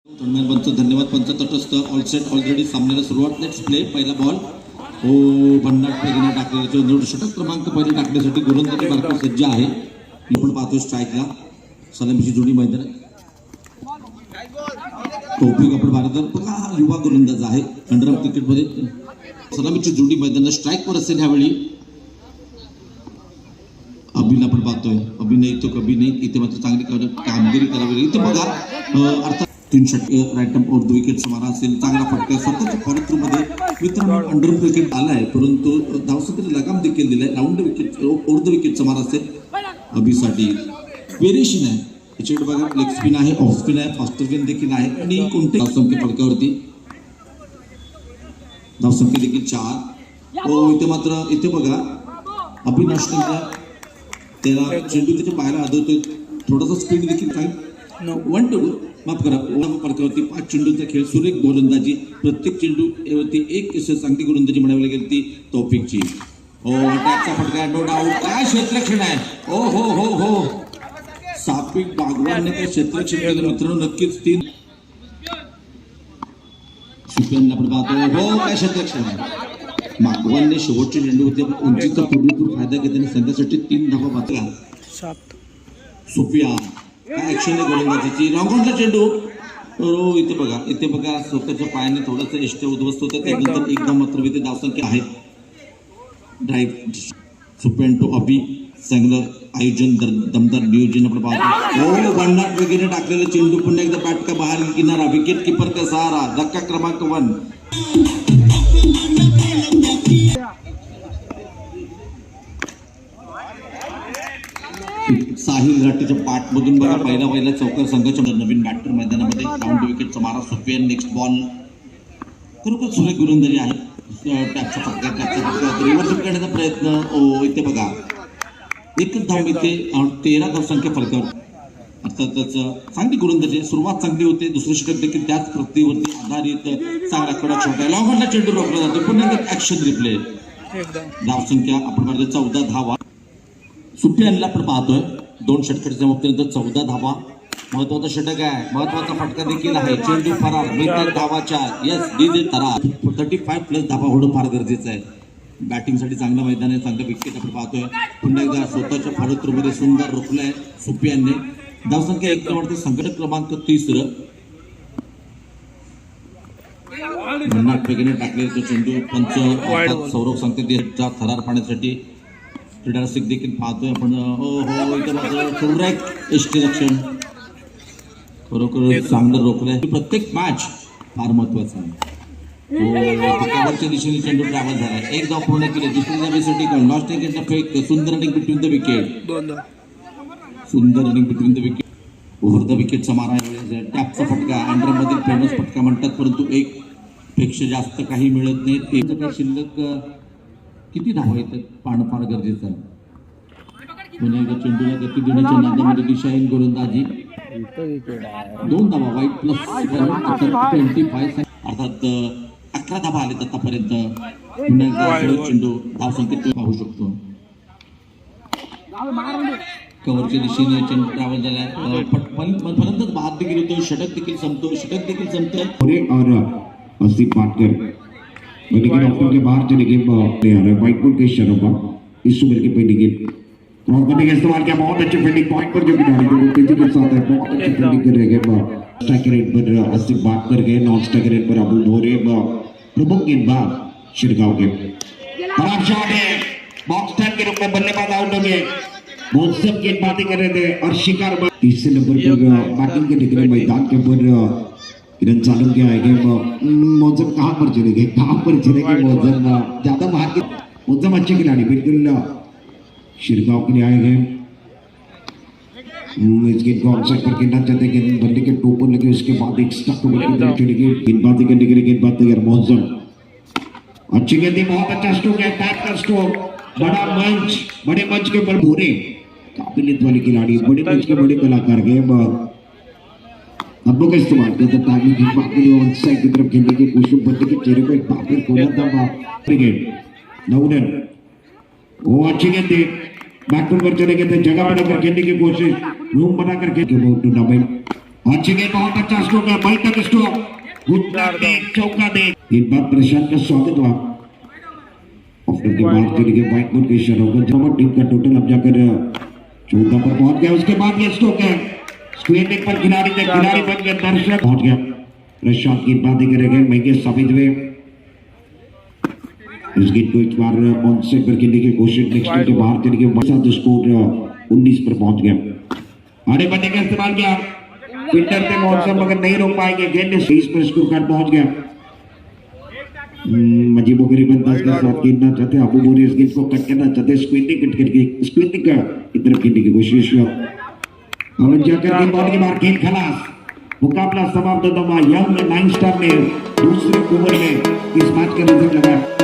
धन्यवाद पंच, धन्यवाद पंच. तटस्थ ऑल सेट ऑलरेडी सामन्याला सुरुवात. Let's play. पहिला बॉल हो भन्नाट पेगीने टाकलेला षटक क्रमांक पहिले टाकण्यासाठी गोलंदाजी बारका सज्ज आहे. आपण पाहतो स्ट्राईकला सलामीची जोडी मैदानात. तौफिक आपण भारत बघा युवा गोलंदाज आहे. अंडरआर्म क्रिकेटमध्ये सलामीची जोडी मैदानात स्ट्राईकवर असेल ह्यावेळी. अभिनय आपण पाहतोय. अभिनय तो कभी नाही. इथे मात्र चांगली कामगिरी करावी. इथे बघा अर्थात 3 षटके right up over the wicket समारा असेल. चांगला फटका स्वतःच्या फॉलोथ्रूमध्ये मित्रांनो अंडर विकेट आलाय, परंतु धावसंख्येने लगाम देखील दिलाय. Round wicket over the wicket समारा असेल. अभिसाठी व्हेरिएशन आहे. याच्याकडे बघा लेग स्पिन आहे, ऑफ स्पिन आहे, फास्टर स्पिन देखील आहे आणि कोणते धावसंख्या फडकावरती धावसंख्या देखील 4. इथे मात्र इथे बघा अभिनाशला त्याला चेंडू त्याच्या पायाला आदळतोय. थोडासा स्पीड देखील काही 1 to 2 माफ करा फडकावरती 5 चेंडूचा खेळ. सुरेख गोलंदाजी. प्रत्येक चेंडूवरती एक चांगली गोलंदाजी म्हणावी लागेल ती तौफिकची. अटॅकचा फटका नो डाऊट. काय क्षेत्ररक्षण आहे. हो हो हो हो सापिक बागवानने काय क्षेत्ररक्षण केलं मित्रांनो. नक्कीच 3 सुफियान आपण पाहतो. हो काय क्षेत्ररक्षण आहे. बागवानने शेवटचे चेंडू होते उंचीचा पुरेपूर फायदा घेताना संघासाठी 3 धावा वाचला. सुफियान काय ऍक्शन आहे गोलंदाजीची. लॉंगॉनचा चेंडू. इथे बघा स्वतःच्या पायाने थोडंसं एष्टे उद्ध्वस्त होतं. त्यानंतर एकदम मात्र इथे धावसंख्या आहे. ड्राईव्ह सुफियान टू अभि. चांगलं आयोजन दमदार नियोजन आपण पाहतो. भन्नाट वगैरे टाकलेलं चेंडू पुन्हा एकदा बॅट का बाहेर किनारा. विकेट किपर का सहारा. धक्का क्रमांक 1. साहिल राठीच्या पाठमधून बघा पहिला चौकार संघाच्या नवीन बॅटर मैदानामध्ये राऊंड विकेटचा मारा. Sufiyan next ball. खरोखर सुरेख गोलंदाजी आहे. टॅपचा फटका रिव्हर्स करण्याचा प्रयत्न. इथे बघा एकच धाव इथे 13 धावसंख्या फलकावर. अर्थातच चांगली गोलंदाजी. सुरुवात चांगली होते. दुसरे षटक देखील त्याच प्रतिवरती आधारित चांगला कडक शॉट आहे. लॉंगॉनला चेंडू रोखला जातो. पुन्हा एकदा ऍक्शन रिप्ले. धावसंख्या आपण पाहतो 14 धावा. सुफियानला आपण पाहतोय 2 षटकाच्या समाप्तीनंतर 14 धावा. महत्वाचा षटक आहे. महत्वाचा फटका देखील आहे. चेंडू फरार. मिळतात धावाच्या. येस डीजे तरा 35+ धावा होणं फार गरजेचं आहे. बॅटिंगसाठी चांगलं मैदान आहे. चांगलं विकेट आपण पाहतोय. पुन्हा एकदा स्वतःच्या फॉलोथ्रूमध्ये सुंदर रोखलंय सुफियानने. धावसंख्या 1 वाढते. संघटक क्रमांक 30. भन्नाट वेगाने टाकले तो चेंडू. पंच सौरभ सांगते थरार पाहण्यासाठी क्रीडारसिक देखील पाहतोय आपण. हो इथे मात्र सुरेख यष्टीरक्षण. खरोखर चांगलं रोखलंय. प्रत्येक मॅच फार महत्वाचा आहे. कव्हरच्या दिशेने चेंडू ट्रॅव्हल झाला. 1 धाव पूर्ण केली. दुसऱ्या धावेसाठी लॉस्ट विकेटचा फेक. सुंदर रनिंग बिटवीन द विकेट. सुंदर running between the wicket. Over the विकेटचा मारा. टॅपचा फटका अंडरमधील फेमस फटका म्हणतात, परंतु 1 पेक्षा जास्त काही मिळत नाही. ते शिल्लक किती धावा येतात पाहणं फार गरजेचं आहे. पुन्हा एकदा चेंडूला गती देण्याच्या नादामध्ये दिशाहीन गोलंदाजी. 2 धावा वाईट प्लस 25. अर्थात 11 धावा आलेत आतापर्यंत. पुन्हा एकदा चेंडू धावसंख्येत पाहू शकतो. कव्हरच्या दिशेने चेंडू ट्रॅव्हल झालाय. फलंदाज बाद देखील होतो. षटक देखील संपतोय. और अस्सी पाटकर लेकिन डॉक्टर के बाहर चले गए प्लेयर है व्हाइट बॉल के शरबा इस ओवर के पहले गेंद क्रॉस करने का इस्तेमाल किया. बहुत अच्छे फील्डिंग पॉइंट पर जो खिलाड़ी को तेजी के साथ है. बहुत अच्छी फील्डिंग कर रहे हैं. स्ट्राइक रेट पर अस्सी बात कर गए. नॉन स्ट्राइक रेट पर अबू भोरे प्रमुख गेंदबाज शिरगांव के. खराब शॉट है. बॉक्स टाइम के रूप में बल्लेबाज आउट हो गए. बहुत सब गेंदबाजी कर रहे थे और शिकार 30 नंबर पर बैटिंग के निकले मैदान के ऊपर किरण चालू किया है. मौजम कहाँ पर चले गए मौजम ज्यादा बाहर के. मौजम अच्छे खिलाड़ी बिल्कुल शिरगांव के लिए आए हैं. इस गेंद को ऑफसाइड पर खेलना चाहते हैं. बल्ले के टोपर लगे उसके बाद एक स्टक चलेगी. गेंदबाजी करने के लिए गेंदबाज तैयार. मौजम अच्छी गेंदी. बहुत अच्छा स्ट्रोक है. टैप का स्ट्रोक. बड़े मंच के ऊपर पूरे काबिलियत वाले खिलाड़ी. बड़े मंच के बड़े कलाकार के अब्बों का इस्तेमाल करता. ताकि ऑन साइड की तरफ खेलने की कोशिश. बंदे के चेहरे पर एक बार खोला था. क्रिकेट नवनर वो अच्छी गेंद. बैकफुट पर चले गए थे. जगह बनाकर खेलने की कोशिश. रूम बनाकर खेल टूर्नामेंट अच्छी गेंद, बहुत अच्छा स्ट्रोक है, भाई तक स्ट्रोक, घुटना दे, चौका दे। एक बार प्रशांत का स्वागत हुआ ऑफर के बाद चली गई व्हाइट बॉल के इशारा होगा। जब टीम का टोटल अब जाकर 14 पर पहुंच गया। उसके बाद ये स्ट्रोक है, स्क्रीनिंग पर खिलाड़ी बन गया, दर्शक पहुंच गया। प्रशांत की बातें करेंगे, महंगे साबित हुए। इस गेंद को एक बार ऑन सेट पर खेलने की कोशिश, नेक्स्ट टीम के बाहर चली गई। साथ स्कोर 19 पर पहुंच गया। आड़े बढ़ने का इस्तेमाल किया, फिल्टर पे मौसम मगर नहीं रोक पाएंगे। गेंद ने 20 पर स्कोर कार्ड पहुंच गया। मजीबो करीबन 10 के साथ खेलना चाहते, अबू बोरी इस गेंद को कट करना चाहते, स्क्रीनिंग का की तरफ खेलने की कोशिश। और जाकर बॉल के बाहर गेंद खलास, मुकाबला समाप्त होता हुआ। यंग 9 स्टार ने दूसरे ओवर में इस मैच का रिजल्ट लगाया।